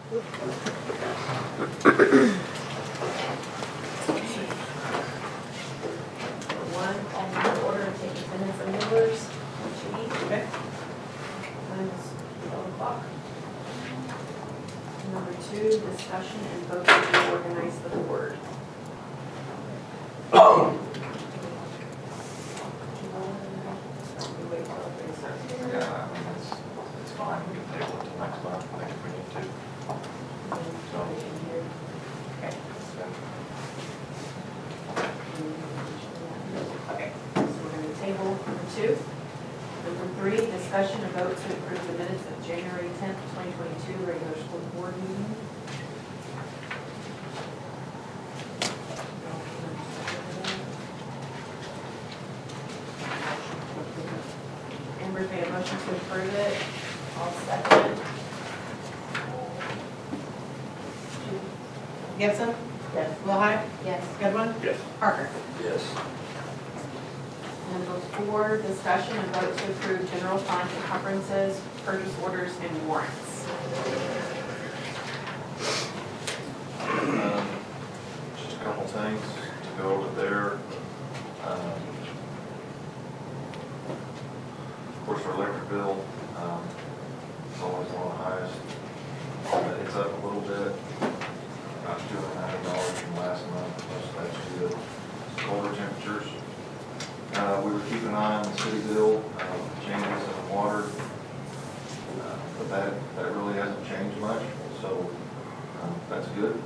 One, call in order and take attendance of members. Sheet. Okay. Time is 12 o'clock. Number 2, discussion and vote to reorganize the board. Wait till everybody starts. Yeah, I mean, it's fine, we can table it till next month, I think if we need to. So we can hear. Okay. Okay, so we're going to table number 2. Number 3, discussion and vote to approve the minutes of January 10th, 2022 regular school board meeting. Amber's made a motion to approve it. I'll second it. Gibson? Yes. Willhite? Yes. Goodwin? Yes. Parker? Yes. Number 4, discussion and vote to approve general fund encumbrances, purchase orders, and warrants. Just a couple things to go over there. Of course, our electric bill, it's always one of the highest. It's up a little bit, about $290 from last month, most of that's due to colder temperatures. We were keeping an eye on the city bill, changes in water, but that really hasn't changed much, so that's good.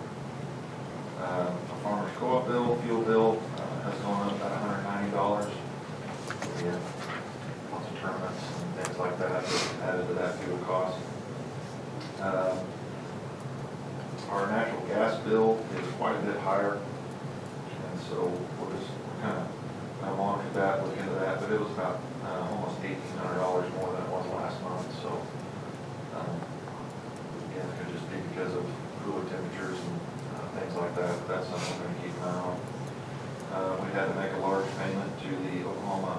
Our farmer's co-op bill, fuel bill, has gone up about $190. We have lots of tournaments and things like that added to that fuel cost. Our natural gas bill is quite a bit higher, and so we're kind of monitor that, look into that, but it was about almost $1,800 more than it was last month, so again, it could just be because of cooler temperatures and things like that, but that's something we're going to keep an eye on. We had to make a large payment to the Oklahoma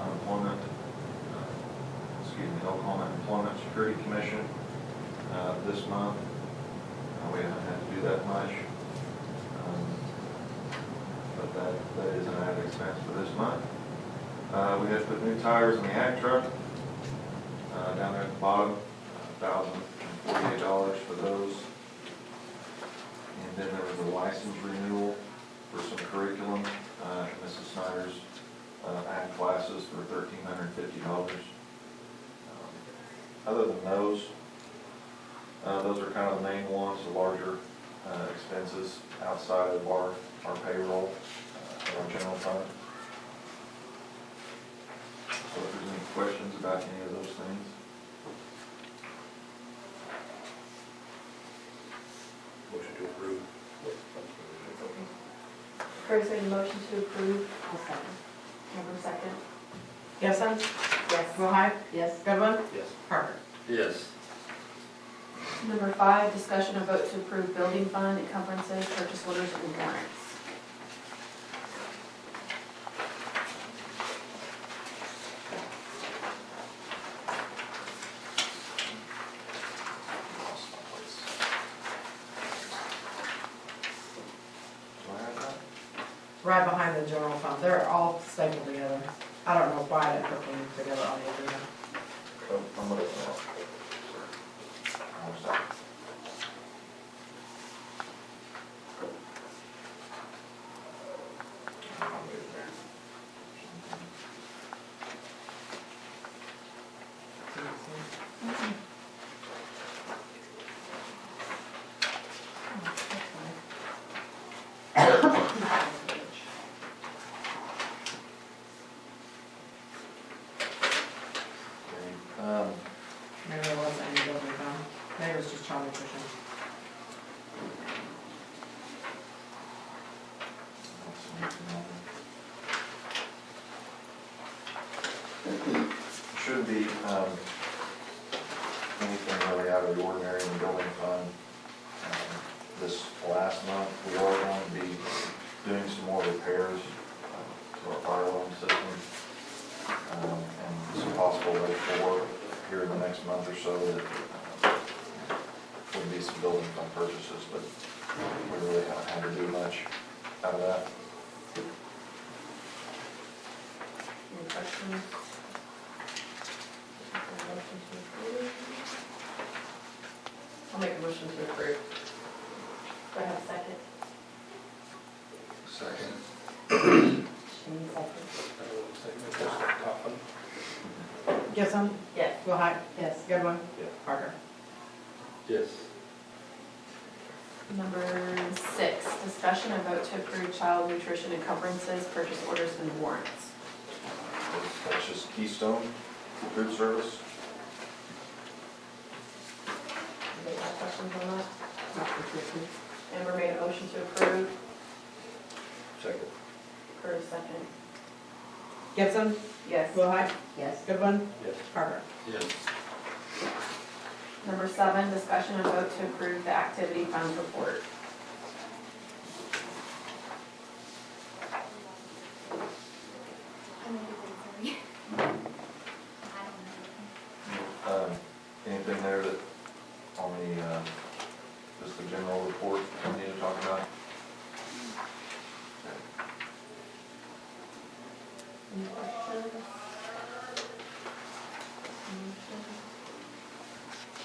Employment Security Commission this month. We haven't had to do that much, but that is an added expense for this month. We had to put new tires in the ag truck down there at the bottom, $1,048 for those. And then there was a license renewal for some curriculum in Mrs. Snyder's ag classes for $1,350. Other than those are kind of the main ones, the larger expenses outside of our payroll, our general fund. So if there's any questions about any of those things. Motion to approve. Curtis made a motion to approve. I'll second. Amber second. Gibson? Yes. Willhite? Yes. Goodwin? Yes. Parker? Yes. Number 5, discussion and vote to approve building fund encumbrances, purchase orders, and warrants. Right behind the general fund. They're all stapled together. I don't know why they put them together on the agenda. I'm looking at it. Maybe there wasn't any building fund. Maybe it was just Charlie pushing. Shouldn't be anything really out of the ordinary in the building fund. This last month, we are going to be doing some more repairs to our fire alarm system. And it's possible that for here in the next month or so that we would be some building fund purchases, but we really haven't had to do much out of that. Any questions? Motion to approve. I'll make a motion to approve. Do I have a second? Second. Shane second. Gibson? Yes. Hvac? Yes. Goodwin? Yeah. Parker? Yes. Number 6, discussion and vote to approve child nutrition encumbrances, purchase orders, and warrants. That's just Keystone Food Service. Any questions on that? Amber made a motion to approve. Second. Curtis second. Gibson? Yes. Hvac? Yes. Goodwin? Yes. Parker? Yes. Number 7, discussion and vote to approve the activity funds report. Anything there that, on the, just the general report we need to talk about? Any questions?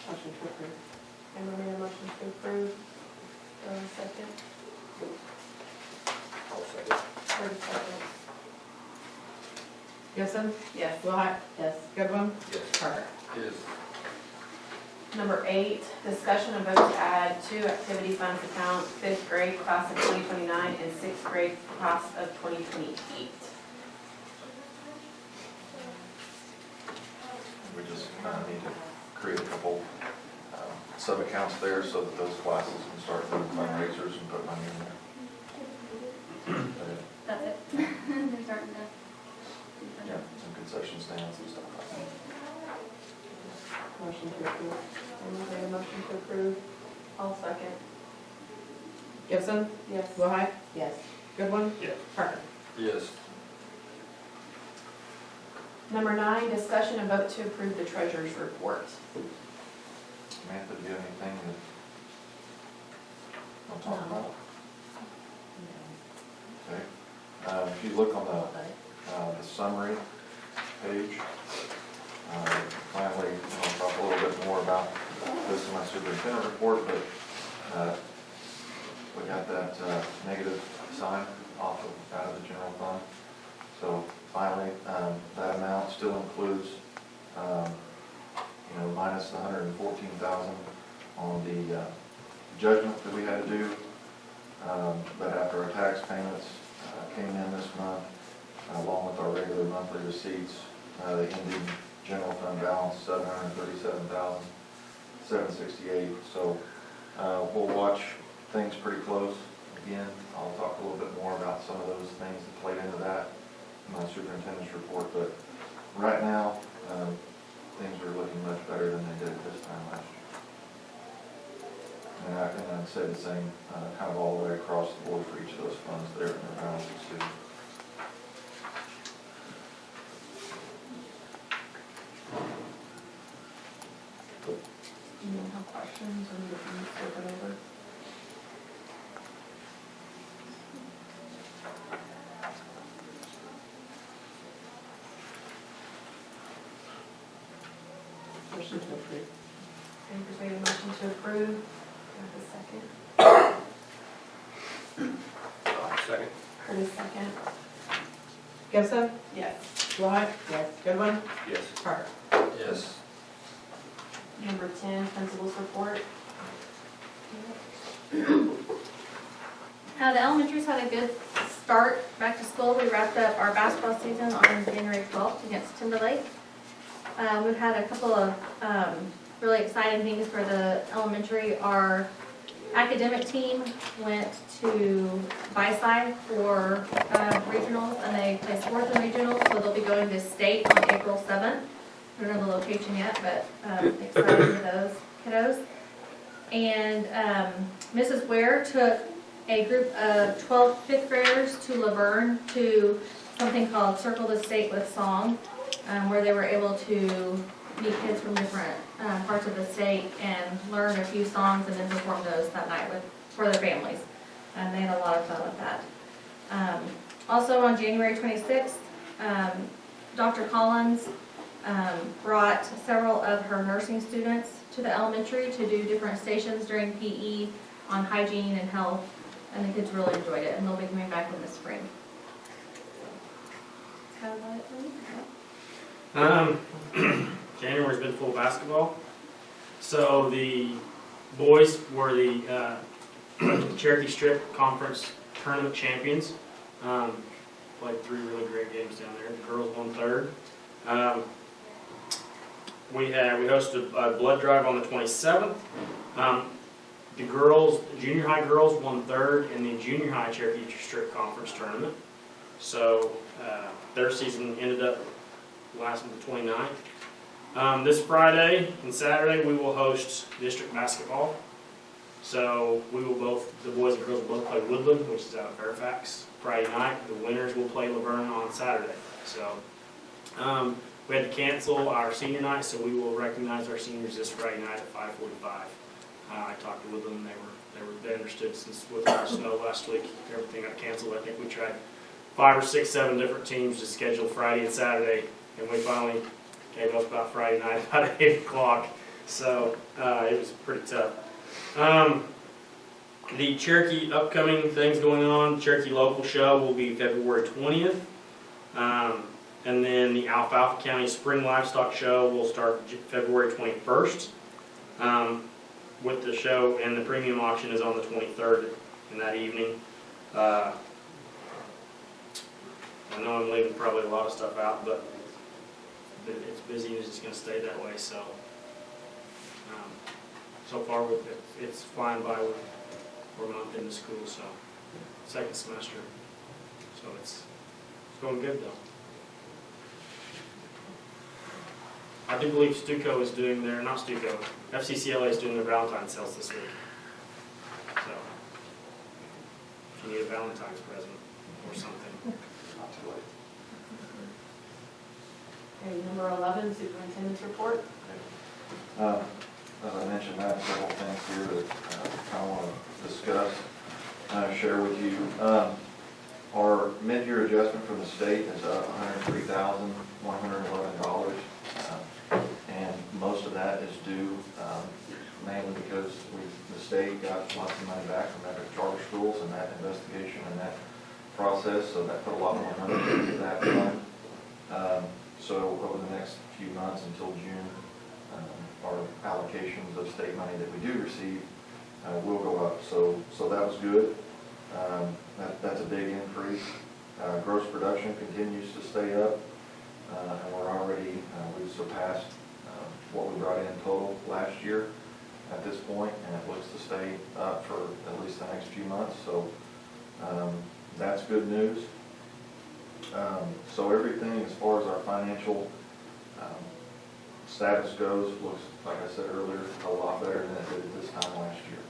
Motion to approve. Amber made a motion to approve. Do I have a second? I'll second. Curtis second. Gibson? Yes. Hvac? Yes. Goodwin? Yes. Parker? Yes. Number 8, discussion and vote to add 2 activity funds account, 5th grade class of 2029 and 6th grade class of 2028. We just need to create a couple sub-accounts there so that those classes can start doing fundraisers and put money in there. That's it. They're starting to. Yeah, some concession stands and stuff like that. Motion to approve. Amber made a motion to approve. I'll second. Gibson? Yes. Hvac? Yes. Goodwin? Yes. Parker? Yes. Number 9, discussion and vote to approve the treasurer's report. Samantha, do you have anything that I'll talk about? Okay. If you look on the summary page, finally, I'll talk a little bit more about this in my superintendent report, but we got that negative sign off of, out of the general fund. So finally, that amount still includes, minus the $114,000 on the judgment that we had to do. But after our tax payments came in this month, along with our regular monthly receipts, the ending general fund balance $737,768. So we'll watch things pretty close. Again, I'll talk a little bit more about some of those things that played into that in my superintendent's report. But right now, things are looking much better than they did this time last year. And I'd say the same kind of all the way across the board for each of those funds there in their balances too. Do you have questions or anything to look it over? Motion to approve. Amber's made a motion to approve. Do I have a second? Second. Curtis second. Gibson? Yes. Hvac? Yes. Goodwin? Yes. Parker? Yes. Number 10, principal's report. The elementary's had a good start back to school. We wrapped up our basketball season on January 12th against Timberlake. We've had a couple of really exciting things for the elementary. Our academic team went to Byside for regionals, and they placed 4th in regionals, so they'll be going to state on April 7th. I don't know the location yet, but excited for those kiddos. And Mrs. Ware took a group of 12 fifth graders to Laverne to something called Circle the State with Song. where they were able to meet kids from different parts of the state and learn a few songs and then perform those that night for their families. And they had a lot of fun with that. Also on January 26th, Dr. Collins brought several of her nursing students to the elementary to do different stations during PE on hygiene and health, and the kids really enjoyed it, and they'll be coming back in the spring. That's kind of about it for me. January's been full basketball. So the boys were the Cherokee Strip Conference tournament champions. Played 3 really great games down there. The girls won 3rd. We hosted a blood drive on the 27th. The girls, junior high girls, won 3rd in the junior high Cherokee Strip Conference tournament. So their season ended up lasting the 29th. This Friday and Saturday we will host district basketball. So we will the boys and girls will both play Woodland, which is out of Fairfax, Friday night. The winners will play Laverne on Saturday. So we had to cancel our senior night, so we will recognize our seniors this Friday night at 5:45. I talked to Woodland, and they understood since with the snow last week, everything got canceled. I think we tried 5 or 6, 7 different teams to schedule Friday and Saturday, and we finally gave up about Friday night about 8 o'clock. So it was pretty tough. The Cherokee upcoming things going on, Cherokee local show will be February 20th. And then the Alfalfa County Spring Livestock Show will start February 21st. With the show, and the premium auction is on the 23rd in that evening. I know I'm leaving probably a lot of stuff out, but it's busy and it's just going to stay that way. So, so far it's flying by. We're a month into school, so 2nd semester. So it's going good though. I do believe Stuco is doing their, not Stuco, FCCLA is doing their Valentine's sales this week. So, if you need a Valentine's present or something, not too late. Okay, number 11, superintendent's report. As I mentioned, I have several things here that I kind of want to discuss, share with you. Our mid-year adjustment from the state is up $103,111. And most of that is due mainly because the state got lots of money back from that charter schools and that investigation and that process, so that put a lot more money into that fund. So over the next few months until June, our allocations of state money that we do receive will go up. So that was good. That's a big increase. Gross production continues to stay up. And we're already, we've surpassed what we brought in total last year at this point, and it looks to stay up for at least the next few months, so that's good news. So everything as far as our financial status goes looks, like I said earlier, a lot better than it did at this time last year.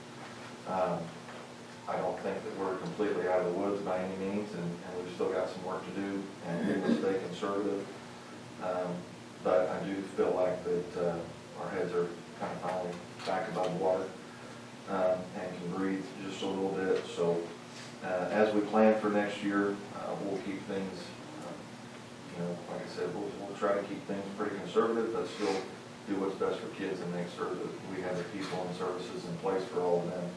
I don't think that we're completely out of the woods by any means, and we've still got some work to do, and we will stay conservative. But I do feel like that our heads are kind of finally back above water and can breathe just a little bit. So as we plan for next year, we'll keep things, like I said, we'll try to keep things pretty conservative, but still do what's best for kids and make sure that we have the people and services in place for all of them.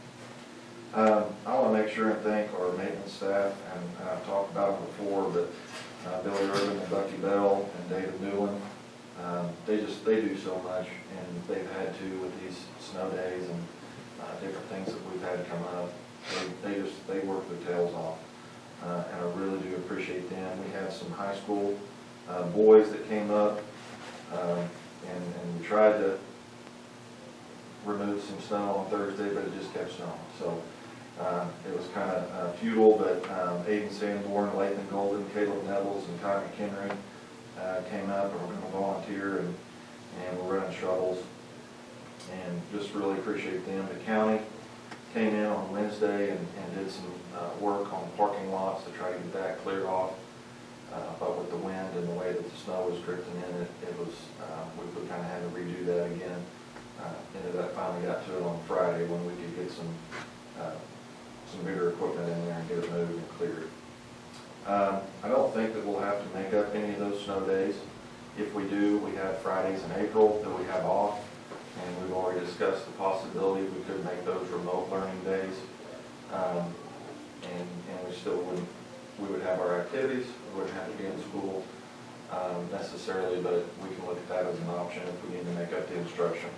I want to make sure and thank our maintenance staff, and I've talked about them before, but Billy Irvin and Bucky Bell and David Newland, they do so much, and they've had to with these snow days and different things that we've had come up. They work their tails off, and I really do appreciate them. We had some high school boys that came up, and we tried to remove some snow on Thursday, but it just kept snowing. So it was kind of futile, but Aiden Sanborn, Lathan Golden, Caleb Nevels, and Ty McHenry came up and were going to volunteer, and we're running shuttles, and just really appreciate them. The county came in on Wednesday and did some work on parking lots to try to get that cleared off. But with the wind and the way that the snow was drifting in, it was, we kind of had to redo that again. Ended up finally got to it on Friday when we could get some bigger equipment in there and get it moved and cleared. I don't think that we'll have to make up any of those snow days. If we do, we have Fridays in April that we have off, and we've already discussed the possibility we could make those remote learning days. And we still would have our activities, we wouldn't have to be in school necessarily, but we can look at that as an option if we need to make up the instruction.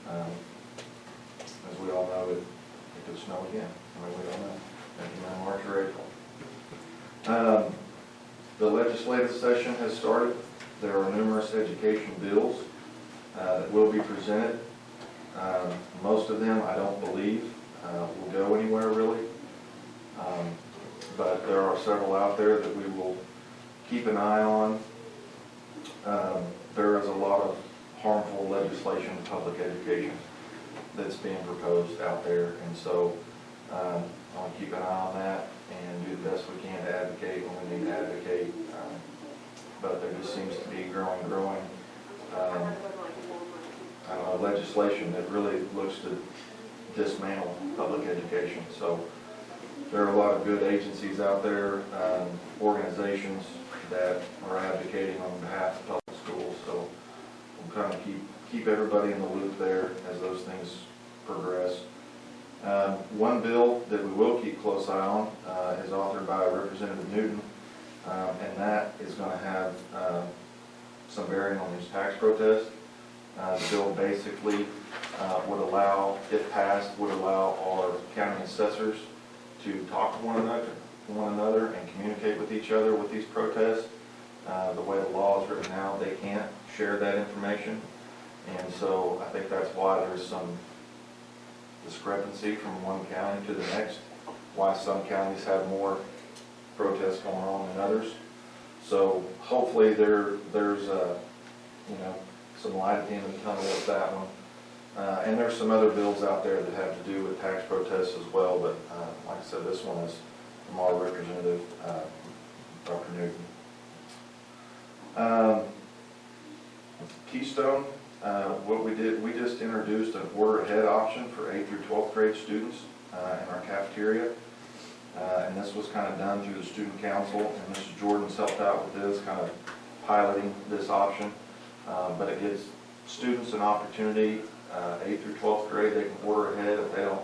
As we all know, it could snow again. I mean, we don't know, maybe March or April. The legislative session has started. There are numerous education bills that will be presented. Most of them, I don't believe, will go anywhere really. But there are several out there that we will keep an eye on. There is a lot of harmful legislation in public education that's being proposed out there, and so I want to keep an eye on that and do the best we can to advocate when we need to advocate. But there just seems to be growing I don't know, legislation that really looks to dismantle public education. So there are a lot of good agencies out there, organizations that are advocating on behalf of public schools. So we'll kind of keep everybody in the loop there as those things progress. One bill that we will keep close eye on is authored by Representative Newton, and that is going to have some bearing on these tax protests. The bill basically would allow, if passed, would allow our county assessors to talk to one another and communicate with each other with these protests. The way the law is written now, they can't share that information, and so I think that's why there's some discrepancy from one county to the next, why some counties have more protests going on than others. So hopefully there's some light at the end of the tunnel with that one. And there's some other bills out there that have to do with tax protests as well, but like I said, this one is from our representative, Dr. Newton. Keystone, what we did, we just introduced an order ahead option for 8th through 12th grade students in our cafeteria. And this was kind of done through the student council, and Mrs. Jordan's helped out with this, kind of piloting this option. But it gives students an opportunity, 8th through 12th grade, they can order ahead if they don't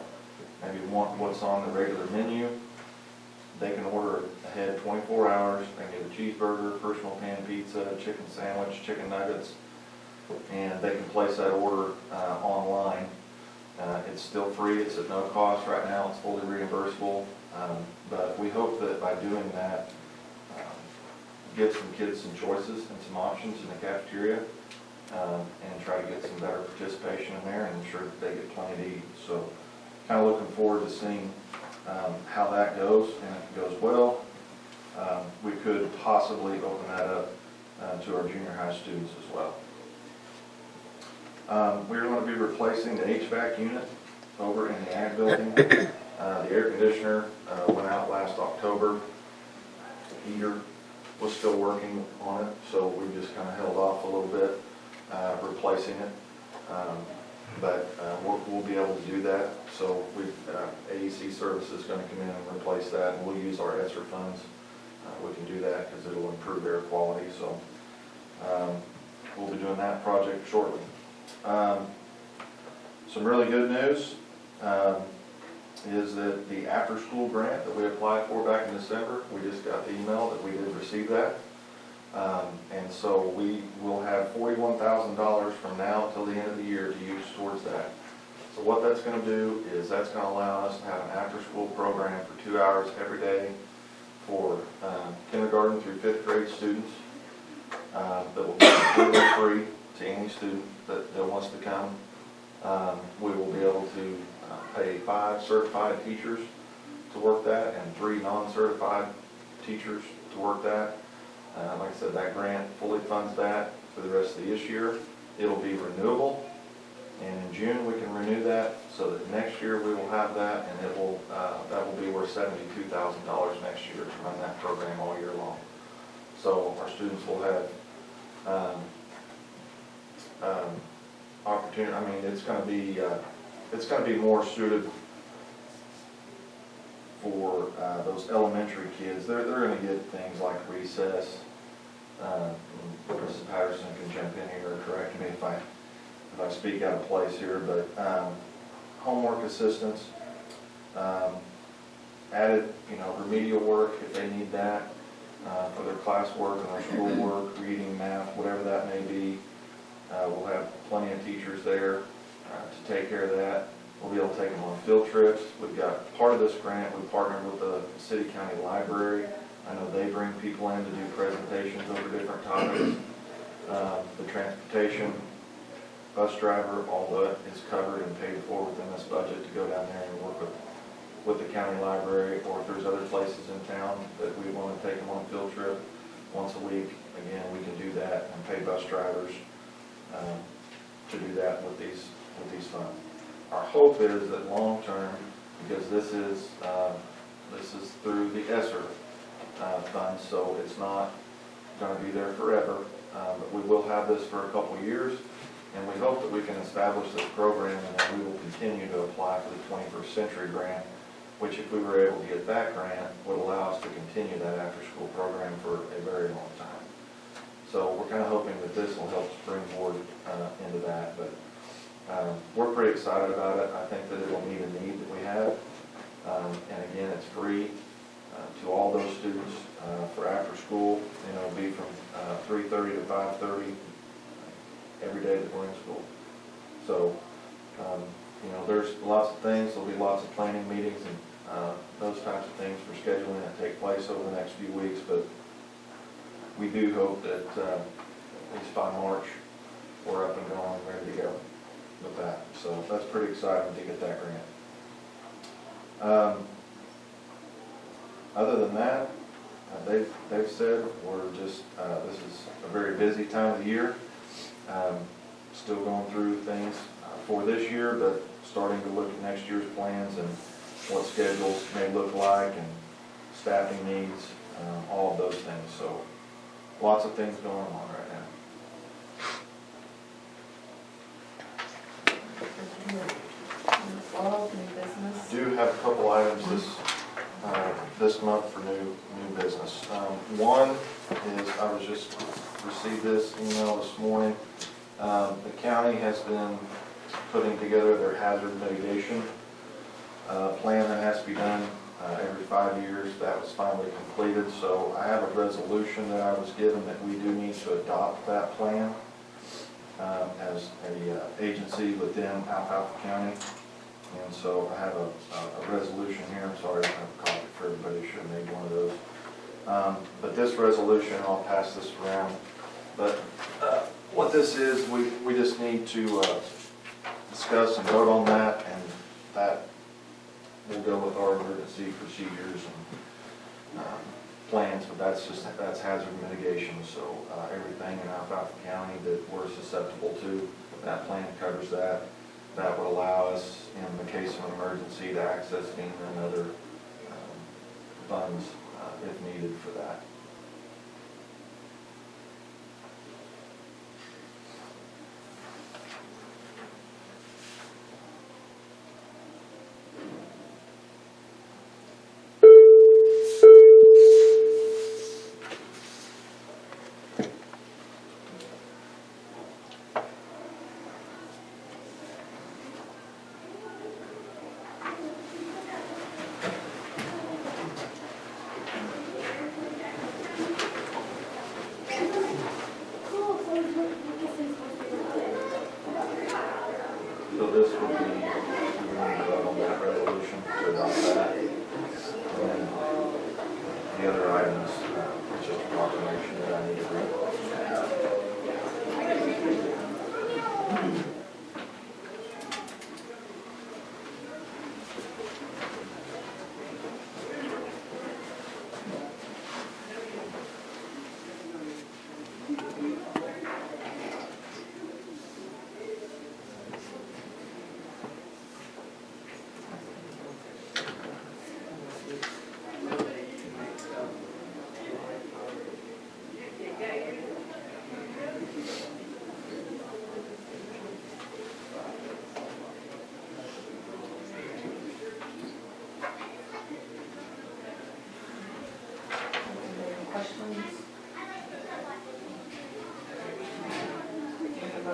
maybe want what's on the regular menu. They can order ahead 24 hours, they can get a cheeseburger, personal pan pizza, chicken sandwich, chicken nuggets, and they can place that order online. It's still free, it's at no cost right now, it's fully reimbursable, but we hope that by doing that, give some kids some choices and some options in the cafeteria, and try to get some better participation in there and ensure that they get plenty to eat. So kind of looking forward to seeing how that goes, and if it goes well, we could possibly open that up to our junior high students as well. We're going to be replacing the HVAC unit over in the ag building. The air conditioner went out last October. The heater was still working on it, so we just kind of held off a little bit replacing it. But we'll be able to do that. So AEC Service is going to come in and replace that, and we'll use our ESSER funds. We can do that because it'll improve air quality. So we'll be doing that project shortly. Some really good news is that the after-school grant that we applied for back in December, we just got the email that we did receive that. And so we will have $41,000 from now until the end of the year to use towards that. So what that's going to do is that's going to allow us to have an after-school program for 2 hours every day for kindergarten through 5th grade students that will be completely free to any student that wants to come. We will be able to pay 5 certified teachers to work that and 3 non-certified teachers to work that. Like I said, that grant fully funds that for the rest of this year. It'll be renewable, and in June we can renew that so that next year we will have that, and that will be worth $72,000 next year to run that program all year long. So our students will have opportunity, I mean, it's gonna be more suited for those elementary kids. They're gonna get things like recess. Mrs. Patterson can jump in here or correct me if I speak out of place here, but homework assistance, added, remedial work if they need that, for their classwork and their schoolwork, reading, math, whatever that may be. We'll have plenty of teachers there to take care of that. We'll be able to take them on field trips. We've got part of this grant, we partnered with the City County Library. I know they bring people in to do presentations over different topics. The transportation, bus driver, all that is covered and paid for within this budget to go down there and work with the county library, or if there's other places in town that we want to take them on a field trip once a week. Again, we can do that and pay bus drivers to do that with these funds. Our hope is that long term, because this is through the ESSER funds, so it's not going to be there forever, but we will have this for a couple of years, and we hope that we can establish this program, and then we will continue to apply for the 21st Century Grant, which if we were able to get that grant, would allow us to continue that after-school program for a very long time. So we're kind of hoping that this will help springboard into that, but we're pretty excited about it. I think that it will meet a need that we have, and again, it's free to all those students for after school. It'll be from 3:30 to 5:30 every day that we're in school. So, there's lots of things. There'll be lots of planning meetings and those types of things for scheduling that take place over the next few weeks, but we do hope that at least by March, we're up and going and ready to go with that. So that's pretty exciting to get that grant. Other than that, they've said we're just, this is a very busy time of the year. Still going through things for this year, but starting to look at next year's plans and what schedules may look like and staffing needs, all of those things. So lots of things going on right now. All new business. I do have a couple items this month for new business. One is, I was just received this email this morning. The county has been putting together their hazard mitigation plan that has to be done every 5 years. That was finally completed, so I have a resolution that I was given that we do need to adopt that plan as a agency within Alfalfa County. And so I have a resolution here. I'm sorry, I don't have a copy for everybody. Should have made one of those. But this resolution, I'll pass this around. But what this is, we just need to discuss and vote on that, and that will go with our emergency procedures and plans. But that's hazard mitigation. So everything in Alfalfa County that we're susceptible to, that plan covers that. That would allow us, in the case of an emergency, to access FEMA and other funds if needed for that. So this would be, we need to vote on that resolution to adopt that. And then the other items, it's just a proclamation that I need to read.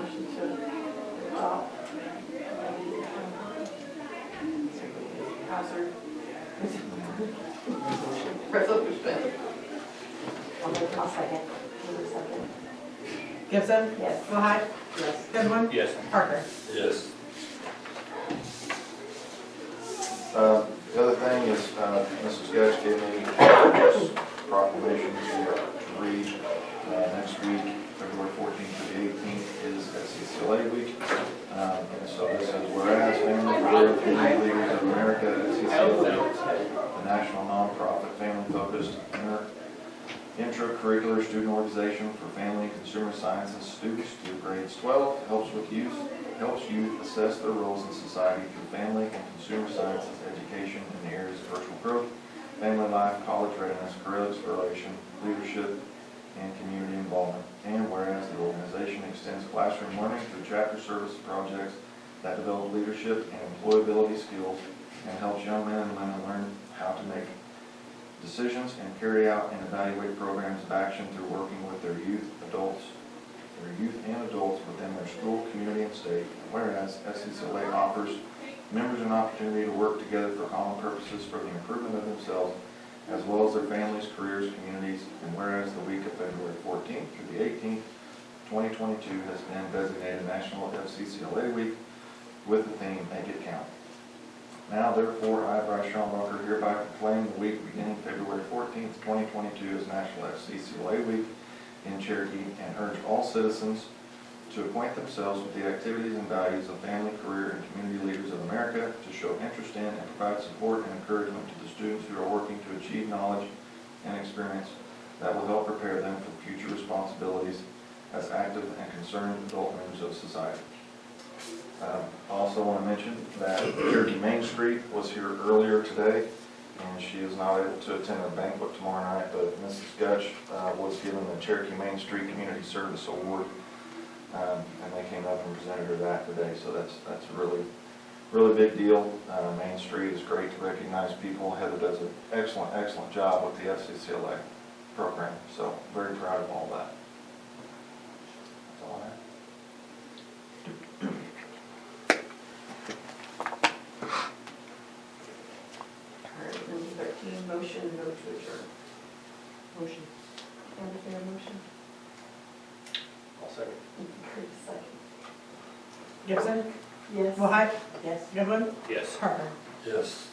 motion to adopt. Hazard. Resolution. I'll second. Second. Gibson? Yes. Willhite? Yes. Goodwin? Yes. Parker? Yes. The other thing is, Mrs. Hvac gave me this proclamation to read. Next week, February 14th to the 18th, is SCCLA week. And so this is whereas Family Career Community Leaders of America, SCCLA, the national nonprofit family-focused intracurricular student organization for family and consumer sciences students through grades 12, helps youth assess their roles in society through family and consumer sciences education in the areas of personal growth, family life, college readiness, career exploration, leadership, and community involvement. And whereas the organization extends classroom learning through chapter service projects that develop leadership and employability skills and helps young men and women learn how to make decisions and carry out and evaluate programs of action through working with their youth and adults within their school, community, and state. Whereas SCCLA offers members an opportunity to work together for common purposes for the improvement of themselves as well as their families, careers, communities. And whereas the week of February 14th through the 18th, 2022 has been designated National FCCLA Week with the theme Make It Count. Now, therefore, I, Bryce Schombacher, hereby proclaim the week beginning February 14th, 2022 as National FCCLA Week in Cherokee and urge all citizens to acquaint themselves with the activities and values of family, career, and community leaders of America, to show interest in and provide support and encouragement to the students who are working to achieve knowledge and experience that will help prepare them for future responsibilities as active and concerned adult members of society. I also want to mention that Cherokee Main Street was here earlier today, and she is not able to attend a banquet tomorrow night, but Mrs. Hvac was given the Cherokee Main Street Community Service Award, and they came up and presented her that today, so that's a really big deal. Main Street is great to recognize people. Heather does an excellent job with the FCCLA program, so very proud of all that. That's all I have. All right, number 13, motion, vote to adjourn. Motion. And is there a motion? I'll second. Second. Gibson? Yes. Willhite? Yes. Goodwin? Yes. Parker? Yes.